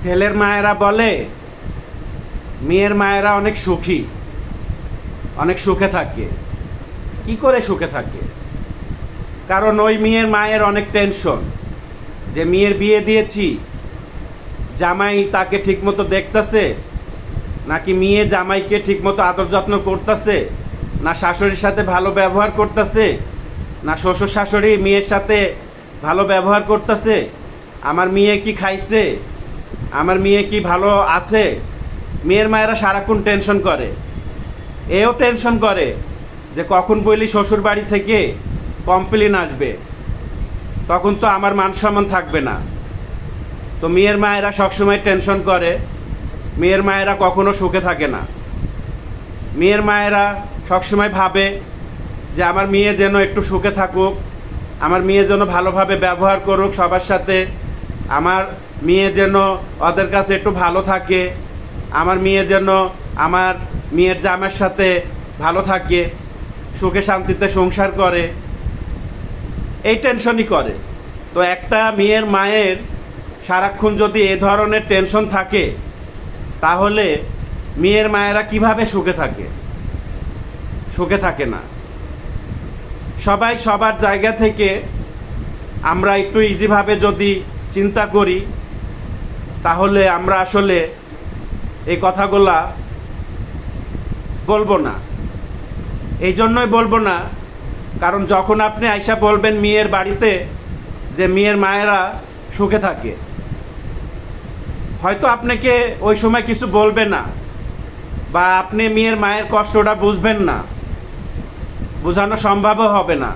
ছেলের মায়েরা বলে মেয়ের মায়েরা অনেক সুখী, অনেক সুখে থাকে। কি করে সুখে থাকে? কারণ ওই মেয়ের মায়ের অনেক টেনশন যে মেয়ের বিয়ে দিয়েছি, জামাই তাকে ঠিকমতো দেখতেছে নাকি মেয়ে জামাইকে ঠিকমতো আদর যত্ন করতেছে, না শাশুড়ির সাথে ভালো ব্যবহার করতেছে, না শ্বশুর শাশুড়ি মেয়ের সাথে ভালো ব্যবহার করতেছে, আমার মেয়ে কি খাইছে, আমার মেয়ে কি ভালো আছে। মেয়ের মায়েরা সারাক্ষণ টেনশন করে। এও টেনশন করে যে কখন বলি শ্বশুর বাড়ি থেকে কমপ্লেন আসবে, তখন তো আমার মান সম্মান থাকবে না। তো মেয়ের মায়েরা সবসময় টেনশন করে, মেয়ের মায়েরা কখনো সুখে থাকে না। মেয়ের মায়েরা সবসময় ভাবে যে আমার মেয়ে যেন একটু সুখে থাকুক, আমার মেয়ে যেন ভালোভাবে ব্যবহার করুক সবার সাথে, আমার মেয়ে যেন ওদের কাছে একটু ভালো থাকে, আমার মেয়ে যেন আমার মেয়ের জামাইয়ের সাথে ভালো থাকে, সুখে শান্তিতে সংসার করে, এই টেনশনই করে। তো একটা মেয়ের মায়ের সারাক্ষণ যদি এ ধরনের টেনশন থাকে, তাহলে মেয়ের মায়েরা কিভাবে সুখে থাকে? সুখে থাকে না। সবাই সবার জায়গা থেকে আমরা একটু ইজিভাবে যদি চিন্তা করি, তাহলে আমরা আসলে এই কথাগুলা বলবো না। এই জন্যই বলবো না, কারণ যখন আপনি আইসা বলবেন মেয়ের বাড়িতে যে মেয়ের মায়েরা সুখে থাকে, হয়তো আপনাকে ওই সময় কিছু বলবে না, বা আপনি মেয়ের মায়ের কষ্টটা বুঝবেন না, বোঝানো সম্ভবও হবে না।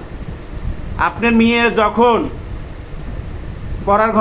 আপনার মেয়ে যখন পড়ার